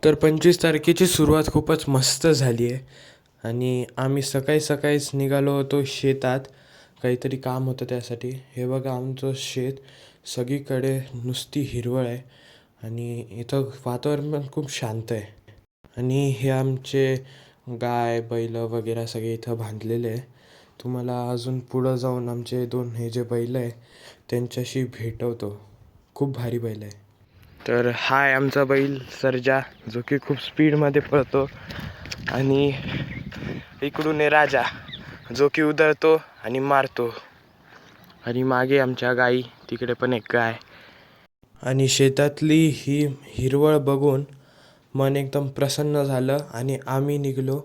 तर 25 तारखेची सुरुवात खूपच मस्त झाली आहे आणि आम्ही सकाळी सकाळीच निघालो होतो शेतात. काहीतरी काम होतं त्यासाठी. हे बघा आमचं शेत, सगळीकडे नुसती हिरवळ आहे आणि इथं वातावरण पण खूप शांत आहे. आणि हे आमचे गाय बैल वगैरे सगळे इथं बांधलेले आहे. तुम्हाला अजून पुढं जाऊन आमचे दोन हे जे बैल आहे त्यांच्याशी भेटवतो. खूप भारी बैल आहे. तर हाय आमचा बैल सर्जा, जो की खूप स्पीडमध्ये पळतो. आणि इकडून आहे राजा, जो की उधळतो आणि मारतो. आणि मागे आमच्या गाई, तिकडे पण एक गाय. आणि शेतातली ही हिरवळ बघून मन एकदम प्रसन्न झालं आणि आम्ही निघलो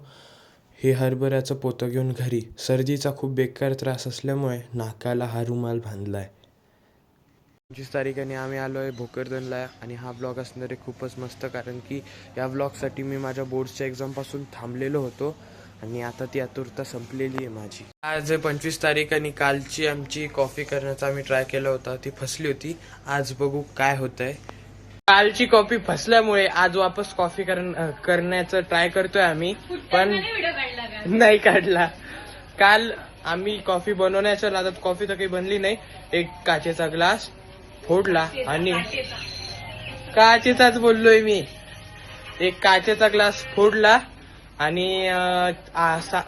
हे हरभऱ्याचं पोतं घेऊन घरी. सर्दीचा खूप बेकार त्रास असल्यामुळे नाकाला हा रुमाल बांधला आहे. 25 तारखेने आम्ही आलो आहे भोकरदनला आणि हा ब्लॉग असणार आहे खूपच मस्त, कारण की या ब्लॉगसाठी मी माझ्या बोर्ड्सच्या एक्झामपासून थांबलेलो होतो आणि आता ती आतुरता संपलेली आहे माझी. आज 25 तारीख आणि कालची आमची कॉफी करण्याचा आम्ही ट्राय केला होता, ती फसली होती. आज बघू काय होत आहे. कालची कॉफी फसल्यामुळे आज वापस कॉफी करण्याचं ट्राय करतोय आम्ही, पण नाही काढला. काल आम्ही कॉफी बनवण्याच्या नादात कॉफी तर काही बनली नाही. एक काचेचा ग्लास फोडला आणि काचेचाच बोललोय मी. एक काचेचा ग्लास फोडला आणि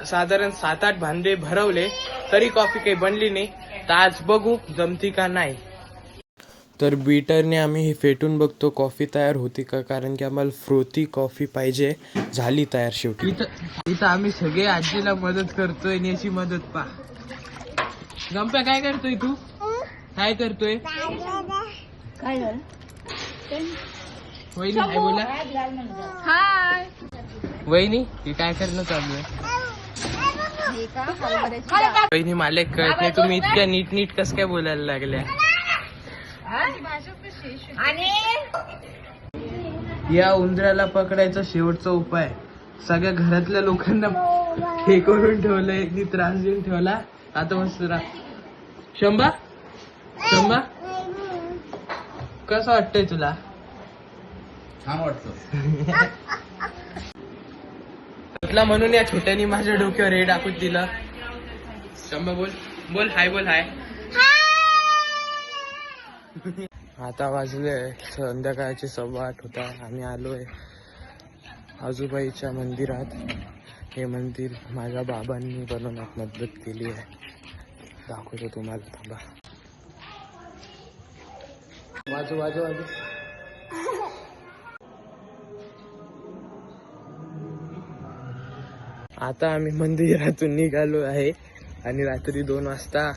साधारण 7-8 भांडे भरवले, तरी कॉफी काही बनली नाही. तर आज बघू जमती का नाही. तर बीटरने आम्ही हे फेटून बघतो कॉफी तयार होती का, कारण की आम्हाला फ्रोथी कॉफी पाहिजे. झाली तयार शेवटी. इथं आम्ही सगळे आजीला मदत करतोय आणि याची मदत पा. गंप्या काय करतोय तू? काय करतोय? काय झालं? वहिनी काय बोला? हाय. वहिनी ती काय करणं चालू आहे? वहिनी मला कळत नाही, तुम्ही इतक्या नीट कस काय बोलायला लागल्या? आणि या उंदराला पकडायचा शेवटचा उपाय. सगळ्या घरातल्या लोकांना हे करून ठेवलंय, त्रास देऊन ठेवला. आता मस्त शंभा शंभा कसं वाटतंय तुला? छान वाटतं. म्हणून या छोट्यानी माझ्या डोक्यावर हे टाकून दिलं. शंभा बोल बोल हाय, बोल हाय. आता वाजले संध्याकाळचे 8:15 होता. आम्ही आलोय आजूबाईच्या मंदिरात. हे मंदिर माझ्या बाबांनी बनवण्यात मदत केली आहे. दाखवतो तुम्हाला, थांबा. वाजू वाजू वाजू. आता आम्ही मंदिरातून निघालो आहे आणि रात्री 2 वाजता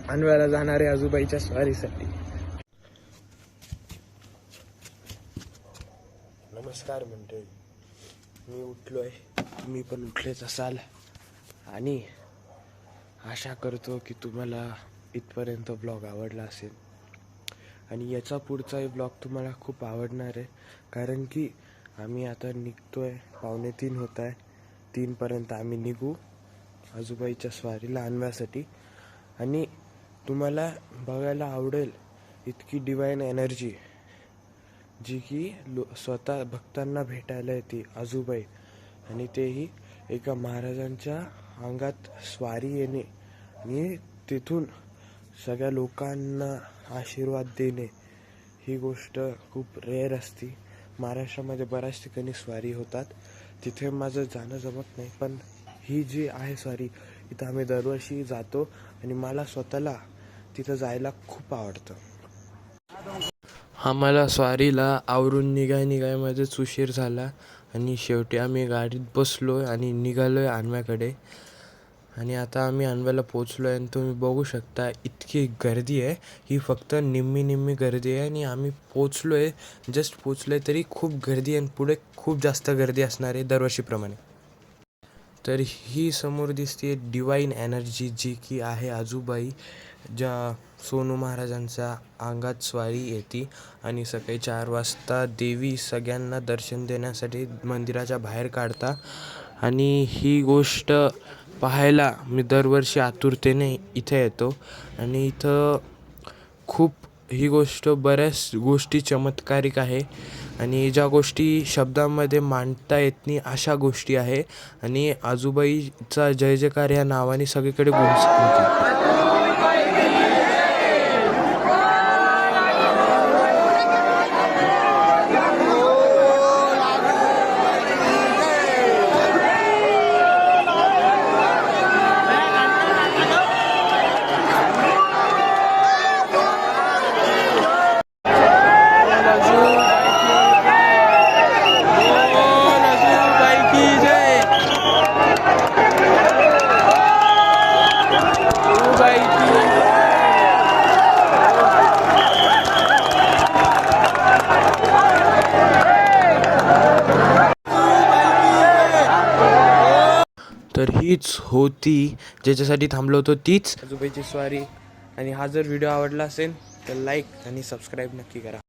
अन्व्याला जाणार आहे आजूबाईच्या स्वारीसाठी. नमस्कार मंडळी, मी उठलोय, तुम्ही पण उठलेच असाल आणि आशा करतो की तुम्हाला इथपर्यंत ब्लॉग आवडला असेल आणि याचा पुढचाही ब्लॉग तुम्हाला खूप आवडणार आहे, कारण की आम्ही आता निघतोय. 2:45 होत आहे. 3 आम्ही निघू आजूबाईच्या स्वारीला आणण्यासाठी. आणि तुम्हाला बघायला आवडेल इतकी डिवाइन एनर्जी, जी की स्वतः भक्तांना भेटायला येते आजूबाई, आणि तेही एका महाराजांच्या अंगात स्वारी येणे आणि तिथून सगळ्या लोकांना आशीर्वाद देणे. ही गोष्ट खूप रेअर असते. महाराष्ट्रामध्ये बऱ्याच ठिकाणी स्वारी होतात, तिथे माझं जाणं जमत नाही, पण ही जी आहे स्वारी, इथं आम्ही दरवर्षी जातो आणि मला स्वतःला तिथं जायला खूप आवडतं. आम्हाला स्वारीला आवरून निघायमध्येच उशीर झाला आणि शेवटी आम्ही गाडीत बसलो आणि निघालोय अन्व्याकडे. आणि आता आम्ही अन्व्याला पोचलो आहे आणि तुम्ही बघू शकता इतकी गर्दी आहे. ही फक्त निम्मी गर्दी आहे आणि आम्ही जस्ट पोचलो आहे तरी खूप गर्दी आहे आणि पुढे खूप जास्त गर्दी असणार आहे दरवर्षीप्रमाणे. तर ही समोर दिसते डिवाइन एनर्जी, जी की आहे आजूबाई, ज्या सोनू महाराजांच्या अंगात स्वारी येते. आणि सकाळी 4 वाजता देवी सगळ्यांना दर्शन देण्यासाठी मंदिराच्या बाहेर काढता. आणि ही गोष्ट पाहायला मी दरवर्षी आतुरतेने इथे येतो आणि इथं खूप ही गोष्ट बऱ्याच गोष्टी चमत्कारिक आहे आणि ज्या गोष्टी शब्दांमध्ये मांडता येत नाही अशा गोष्टी आहे. आणि आजूबाईचा जय जयकार या नावाने सगळीकडे गुंजते. तर हीच होती ज्याच्यासाठी थांबलो होतो, तीच आजूबाईची स्वारी. आणि हा जर व्हिडिओ आवडला असेल तर लाईक आणि सबस्क्राईब नक्की करा.